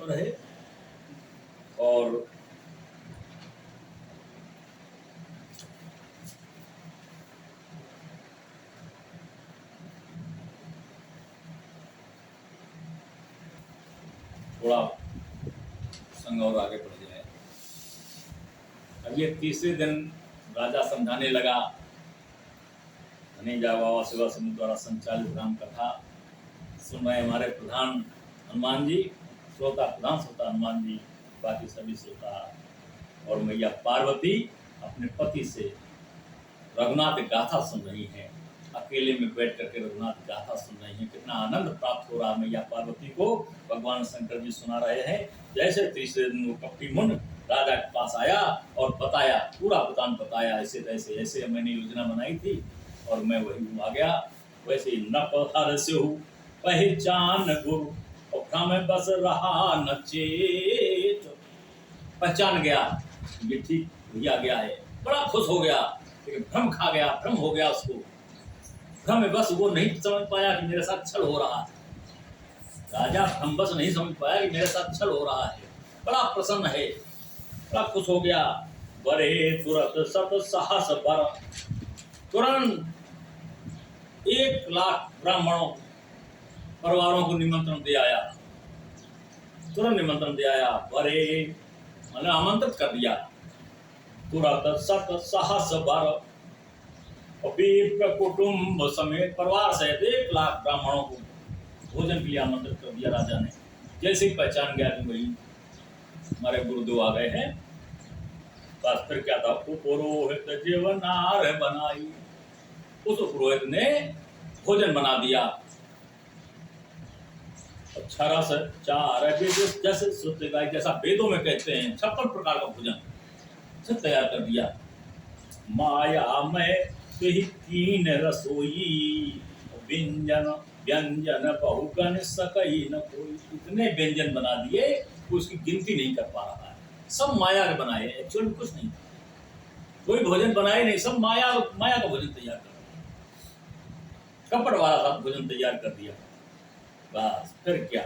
रहे। और थोड़ा संग और आगे बढ़ जाए। अब ये तीसरे दिन राजा समझाने लगा। धनी बाबा सेवा समिति द्वारा संचालित राम कथा सुन रहे हमारे प्रधान हनुमान जी, प्रधान श्रोता हनुमान जी, बाकी सभी श्रोता, और मैया पार्वती अपने पति से रघुनाथ गाथा सुन रही हैं। अकेले में बैठ करके रघुनाथ गाथा सुन रही हैं। कितना आनंद प्राप्त हो रहा है मैया पार्वती को। भगवान शंकर जी सुना रहे हैं। जैसे तीसरे दिन वो कपटी मुन राजा के पास आया और बताया, पूरा वृतांत बताया, ऐसे तैसे ऐसे मैंने योजना बनाई थी और मैं वही आ गया। वैसे ही न पहर से हूँ पहचान गुरु और भ्रम बस रहा न चेत। पहचान गया ये ठीक भैया गया है, बड़ा खुश हो गया, लेकिन भ्रम खा गया, भ्रम हो गया उसको। भ्रम में बस वो नहीं समझ पाया कि मेरे साथ छल हो रहा है। राजा भ्रम बस नहीं समझ पाया कि मेरे साथ छल हो रहा है। बड़ा प्रसन्न है, बड़ा खुश हो गया। बरे तुरंत सत साहस बर, तुरंत 1,00,000 ब्राह्मणों परिवारों को निमंत्रण दे आया। तुरंत निमंत्रण दे आया। बरे मैंने आमंत्रित कर दिया। तुरंत सत साहस बर और कुटुंब समेत परिवार सहित 1,00,000 ब्राह्मणों को भोजन के लिए आमंत्रित कर दिया राजा ने। जैसे ही पहचान गया कि वही हमारे गुरुदेव आ गए हैं, बस फिर क्या था, पुरोहित जीवनार बनाई। उस पुरोहित ने भोजन बना दिया। रस चार जैसे शुद्ध गाय, जैसा वेदों में कहते हैं 56 प्रकार का भोजन सब तैयार कर दिया। माया में कीन रसोई व्यंजन व्यंजन बहुगन सकई न कोई। इतने व्यंजन बना दिए कि उसकी गिनती नहीं कर पा रहा है। सब माया के बनाए, एक्चुअली कुछ नहीं, कोई भोजन बनाए नहीं, सब माया माया का भोजन तैयार कर दिया। कपड़ वाला सब भोजन तैयार कर दिया। बस फिर क्या,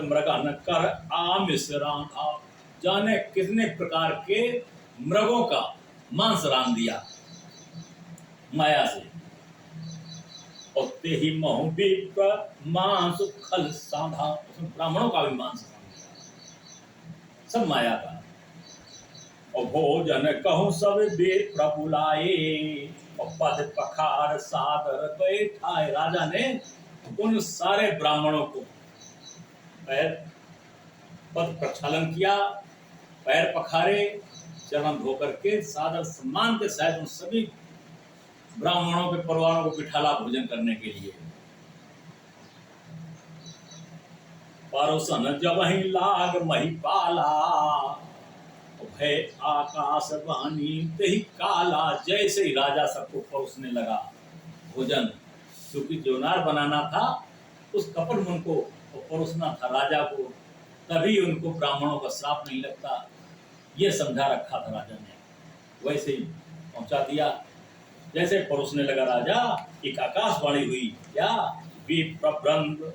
मृगन कर आमिश्रण, जाने कितने प्रकार के मृगों का मांस रान दिया माया से। और ते ही महु विप्र मांस खल साधा, उसमें ब्राह्मणों का भी मांस रान दिया, सब माया का। और भोजन कहूँ सब विप्र बुलाए, और पद पखार सादर बैठाए। राजा ने उन सारे ब्राह्मणों को पैर पद प्रक्षालन किया, पैर पखारे, चरण धोकर के सादर सम्मान के साथ उन सभी ब्राह्मणों के परिवारों को बिठाला भोजन करने के लिए। परोसन जब ही लाग महिपाला, भय आकाश वाणी तही काला। जैसे ही राजा सबको परोसने लगा भोजन, क्योंकि जोनार बनाना था, उस कपट मुन को परोसना था राजा को, तभी उनको ब्राह्मणों का श्राप नहीं लगता, ये समझा रखा था राजा ने। वैसे ही पहुंचा दिया। जैसे परोसने लगा राजा, एक आकाशवाणी हुई, क्या विप्रवृंद,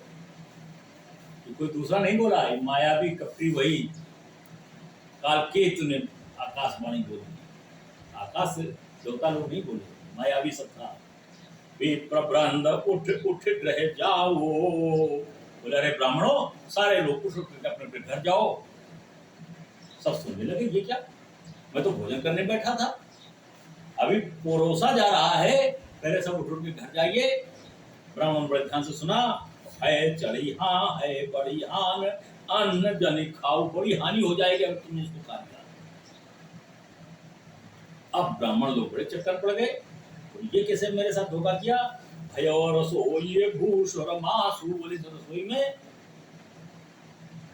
कोई दूसरा नहीं बोला, मायावी कपटी वही कालकेतु ने आकाशवाणी बोली। आकाश से देवता लोग नहीं बोले, मायावी सब था। विप्रवृंद उठ उठ रहे जाओ, बोले अरे ब्राह्मणों सारे लोग उठ उठ अपने अपने घर जाओ। सब सुनने लगे, ये क्या, मैं तो भोजन करने बैठा था, अभी परोसा जा रहा है, पहले सब उठ उठ के घर जाइए। ब्राह्मण बड़े ध्यान से सुना। है चढ़ी हाँ है बड़ी हान, अन्न जन खाओ, बड़ी हानि हो जाएगी अगर तुमने इसको खा लिया। अब ब्राह्मण लोग बड़े चक्कर पड़ गए, तो ये कैसे मेरे साथ धोखा किया। भय और रसोई भूष और मांस, बोले रसोई में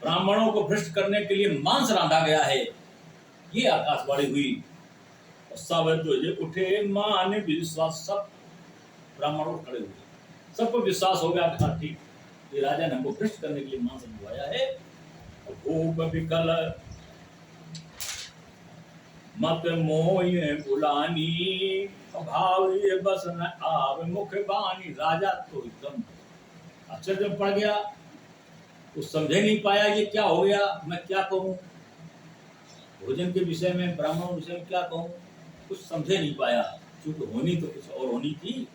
ब्राह्मणों को भ्रष्ट करने के लिए मांस रांधा गया है। ये आकाशवाणी हुई, सब उठे मान विश्वास, सब ब्राह्मणों खड़े हुए, सबको विश्वास हो गया था, ठीक ये राजा ने हमको भ्रष्ट करने के लिए मांस बुलाया है। भूप विकल मत मोह बुलानी, भाव ये बस न आव मुख बानी। राजा तो एकदम आश्चर्य पड़ गया, कुछ समझे नहीं पाया ये क्या हो गया, मैं क्या कहूँ भोजन के विषय में, ब्राह्मण विषय में क्या कहूँ, कुछ समझे नहीं पाया, क्योंकि होनी तो कुछ और होनी थी।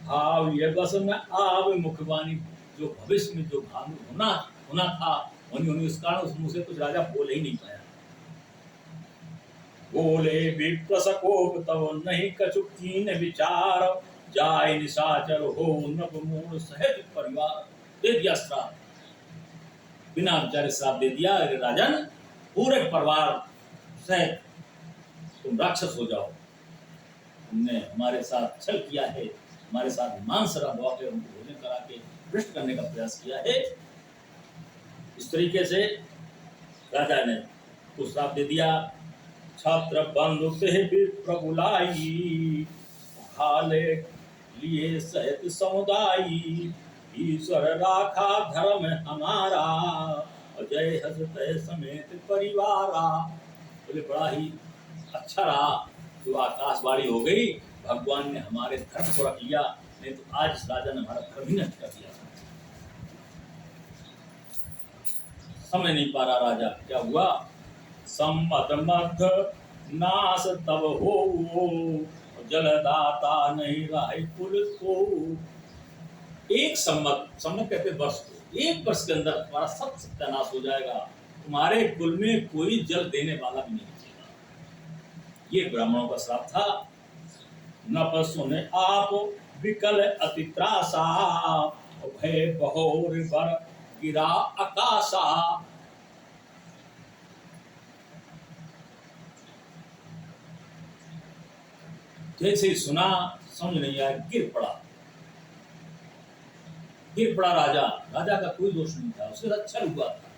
भाव ये बस में आव मुखवाणी, जो भविष्य में जो भाव होना होना था, होनी उस कारण उस मुंह से कुछ राजा बोल ही नहीं पाया। बोले विप्रसकोप तब नहीं कछु कीन विचार, जाय निशाचर हो नभ मूढ़ सहित परिवार। दे दिया श्राप, बिना विचारे श्राप दे दिया, अरे राजन पूरे परिवार सहित तुम राक्षस हो जाओ, तुमने हमारे साथ छल किया है, हमारे साथ मांस रंधवा के उनको भोजन करा के भ्रष्ट करने का प्रयास किया है। इस तरीके से राजा ने कुछ श्राप दे दिया। छात्र बंधु से प्रभुलाई, खाले लिए सहित समुदायी, ईश्वर राखा धर्म हमारा, अजय हसते समेत परिवारा। बोले बड़ा ही अच्छा रहा जो आकाशवाणी हो गई, भगवान ने हमारे धर्म को रख लिया, नहीं तो आज इस राजा ने हमारा धर्म ही नष्ट कर दिया। समझ नहीं पा रहा राजा क्या हुआ। सम्मत मध्य नाश तब हो, जलदाता नहीं राही कुल को। एक सम्मत कहते वर्ष को, एक वर्ष के अंदर तुम्हारा सब सत्यानाश हो जाएगा, तुम्हारे कुल में कोई जल देने वाला भी नहीं बचेगा। ये ब्राह्मणों का श्राप था। न सुने आप विकल अति त्रासा, भय बहोर बर गिरा आकाशा। जैसे ही सुना समझ नहीं आया, गिर पड़ा राजा। राजा का कोई दोष नहीं था, उसके साथ छल हुआ था,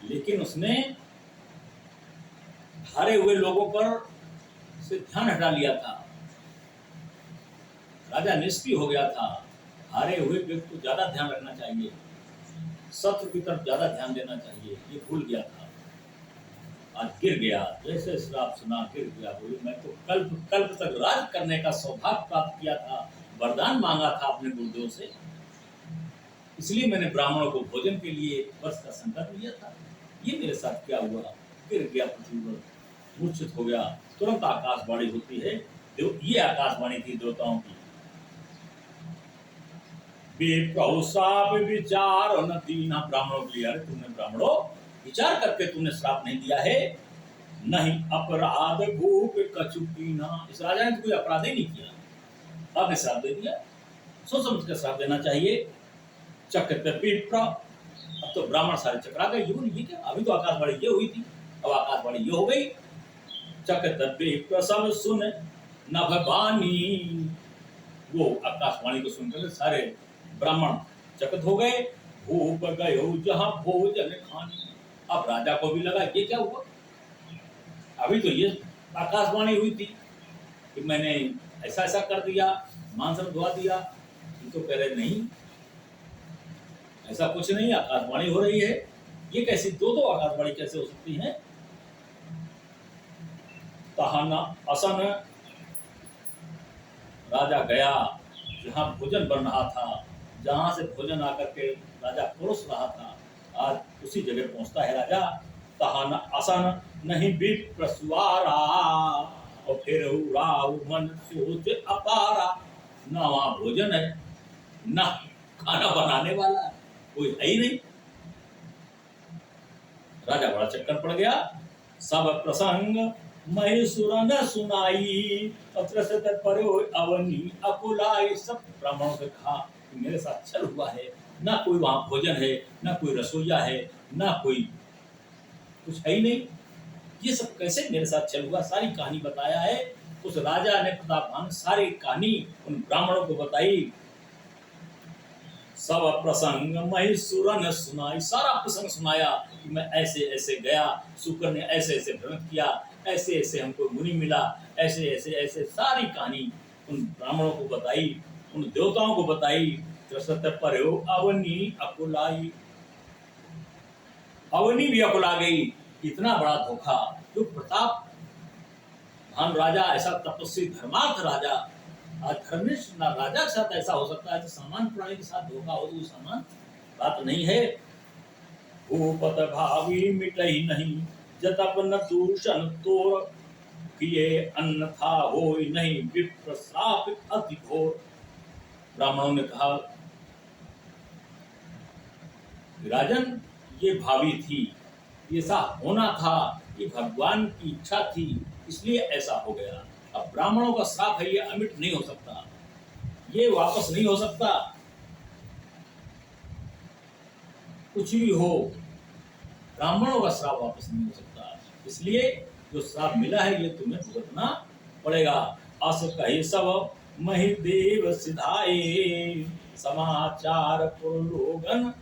लेकिन उसने हारे हुए लोगों पर से ध्यान हटा लिया था। राजा निष्क्रिय हो गया था। हारे हुए व्यक्ति को ज्यादा ध्यान रखना चाहिए, शत्रु की तरफ ज्यादा ध्यान देना चाहिए, ये भूल गया था। आज गिर गया, जैसे श्राप सुना गिर गया। बोले मैं तो कल्प तक राज करने का सौभाग्य प्राप्त किया था, वरदान मांगा था अपने गुरुदेव से, इसलिए मैंने ब्राह्मणों को भोजन के लिए वर्ष का संकल्प लिया था। ये मेरे साथ क्या हुआ, गिर गया, पृथ्वी पर मूर्छित हो गया। तुरंत आकाशवाणी होती है, ये आकाशवाणी थी देवताओं की। विचार न दीना, ब्राह्मणों के लिए, अरे तुमने ब्राह्मणों विचार करके तुमने श्राप नहीं दिया है। नहीं अपराध भूप कचुकीना, इस राजा ने तो कोई अपराध ही नहीं किया, आपने श्राप दे दिया। सोच समझ कर श्राप देना चाहिए। चक्र विप्र, अब तो ब्राह्मण सारे चकरा गए। ये क्या, अभी तो आकाशवाणी ये हुई थी, अब आकाशवाणी ये हो गई। चक्र विप्र सब सुन नभवानी, वो आकाशवाणी को सुनकर सारे ब्राह्मण चकित हो गए। भूप गयो जहां भोजन खानी, अब राजा को भी लगा ये क्या हुआ, अभी तो ये आकाशवाणी हुई थी कि मैंने ऐसा ऐसा कर दिया, मांस धुआ दिया। ये तो कह रहे नहीं, ऐसा कुछ नहीं, आकाशवाणी हो रही है। ये कैसी दो आकाशवाणी कैसे हो सकती है। तहाना असन, राजा गया जहां भोजन बन रहा था, जहां से भोजन आकर के राजा परोस रहा था, आज उसी जगह पहुंचता है राजा। तहाना असन नहीं भी प्रसवारा, और फिर मन सोच अपारा। ना वहां भोजन है, ना खाना बनाने वाला कोई है ही नहीं। राजा बड़ा चक्कर पड़ गया। सब प्रसंग महेश्वर न सुनाई, अवनी अकुलाई। सब ब्राह्मणों से कहा कि मेरे साथ छल हुआ है, ना कोई वहां भोजन है, ना कोई रसोईया है, ना कोई कुछ है ही नहीं। ये सब कैसे मेरे साथ छल हुआ, सारी कहानी बताया है। उस राजा ने प्रतापवान सारी कहानी उन ब्राह्मणों को बताई। सब प्रसंग महेश्वर ने सुनाई, सारा प्रसंग सुनाया कि मैं ऐसे ऐसे गया, शुक्र ने ऐसे ऐसे भ्रमित किया, ऐसे ऐसे हमको मुनि मिला, ऐसे ऐसे ऐसे सारी कहानी उन ब्राह्मणों को बताई, उन देवताओं को बताई। पर अवनी अकुलाई, अवनी भी अकुला गई। इतना बड़ा धोखा, जो प्रताप भान राजा, ऐसा तपस्वी धर्मार्थ राजा, आज धर्मिष्ठ राजा के साथ ऐसा हो सकता है। तो सामान्य प्राणी के साथ धोखा हो तो सामान्य बात नहीं है। भूपत भावी मिटई नहीं, जतप न दूषण तोर, किए अन्यथा होई नहीं, विप्र श्राप अति घोर। ब्राह्मणों ने कहा, राजन ये भावी थी, ऐसा होना था, ये भगवान की इच्छा थी, इसलिए ऐसा हो गया। अब ब्राह्मणों का श्राप है, ये अमिट नहीं हो सकता, ये वापस नहीं हो सकता। कुछ भी हो, ब्राह्मणों का श्राप वापस नहीं हो सकता, इसलिए जो श्राप मिला है ये तुम्हें भुगतना पड़ेगा। अस कही सब महिदेव सिधाए, समाचार पुरलोगन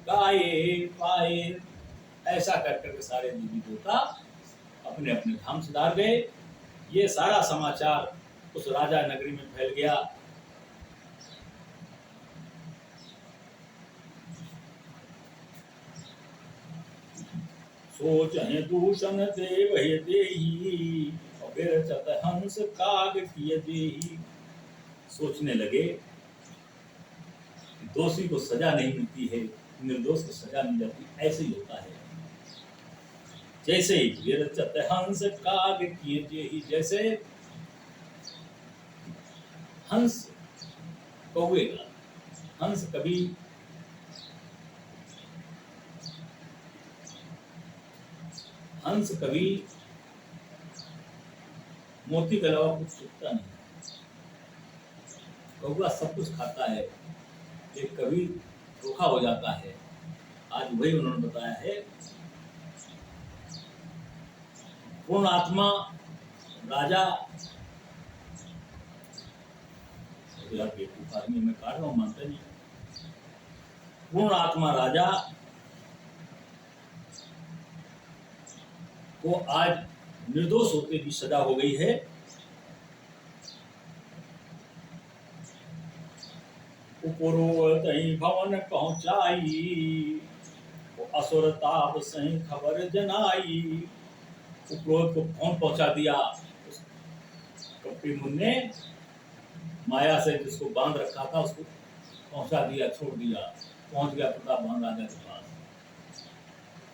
गाए पाए। ऐसा कर करके सारे देवी देवता अपने अपने धाम सुधार गए। ये सारा समाचार उस राजा नगरी में फैल गया। सोच है दूषण देव हे देही, और चत हंस काग किए देही। सोचने लगे दोषी को सजा नहीं मिलती है, निर्दोष को सजा मिल जाती, ऐसे ही होता है। जैसे विरचत हंस काग किए देही, जैसे हंस कौवे का, हंस कभी मोती के अलावा कुछ चुगता नहीं। कौवा सब कुछ खाता है, ये कभी धोखा हो जाता है। आज वही उन्होंने बताया है। पूर्ण आत्मा राजा, में काट रहा हूं, मानते नहीं। पूर्ण आत्मा राजा को आज निर्दोष होते भी सजा हो गई है। उपरोत भवन पहुंचाई, असुर ताप सही खबर जनाई। उपरोत को भवन पहुंचा दिया। कपटी मुनि ने माया से जिसको बांध रखा था उसको पहुंचा दिया, छोड़ दिया, पहुंच गया प्रताप महान राजा के पास।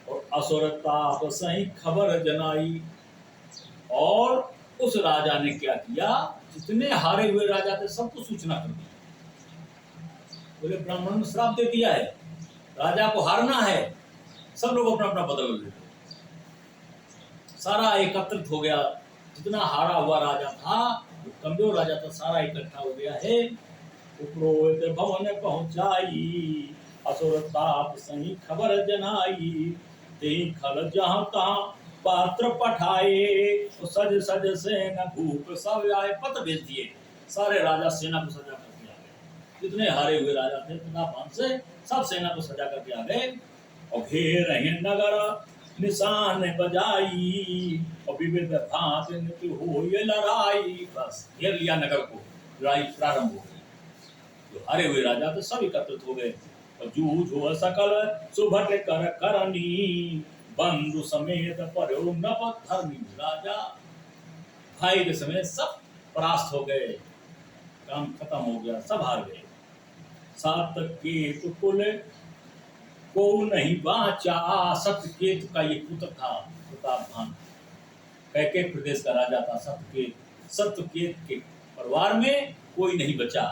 और असुर ताप सही खबर जनाई। और उस राजा ने क्या किया, जितने हारे हुए राजा थे सबको सूचना कर दी। बोले ब्राह्मण ने श्राप दे दिया है, राजा को हारना है, सब लोग अपना अपना बदल लेते। सारा एकत्रित हो गया, जितना हारा हुआ राजा था, जो कमजोर राजा था, सारा इकट्ठा हो गया है। उपरोत भवन पहुंचाई, असुर ताप सही खबर जनाई। ते खल जहां तहां पात्र पठाए, तो सज सज सेना भूप सब आए। पत्र भेज दिए, सारे राजा सेना को सजा करके आ गए। जितने हारे हुए राजा थे प्रताप से सब सेना को सजा करके आ गए। और घेर नगर निशान बजाई, और विविध भांत नित हो ये लड़ाई। बस घेर लिया नगर को, लड़ाई प्रारंभ हो गई। जो हारे हुए राजा थे सब एकत्रित हो गए। और जूझ हो सकल सुभट कर करनी, बंधु समेत पर नप धर्मी। राजा भाई के समय सब परास्त हो गए, काम खत्म हो गया, सब हार गए। सातकेतु कुल को नहीं बाचा। सत्यकेतु का ये पुत्र था प्रताप भान, कैके प्रदेश का राजा था सत्यकेतु। सत्यकेतु के परिवार में कोई नहीं बचा,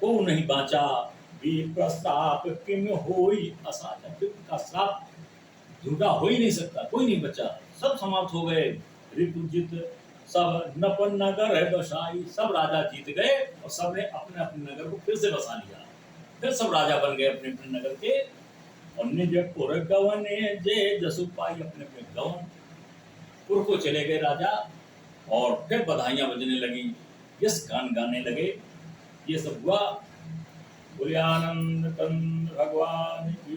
को नहीं बाचा। प्रस्ताप किम होई असाचा। का श्राप झूठा हो ही नहीं सकता, कोई नहीं बचा, सब समाप्त हो गए। ऋतुजित सब नपन नगर है बसाई। सब राजा जीत गए और सबने अपने अपने नगर को फिर से बसा लिया। फिर सब राजा बन गए अपने अपने नगर के। और निज पुर गवने जे जसु पाई। अपने अपने गवन पुर को चले गए राजा, और फिर बधाइयां बजने लगी, यश गान गाने लगे। ये सब हुआ। बोले आनंद कंद भगवान की।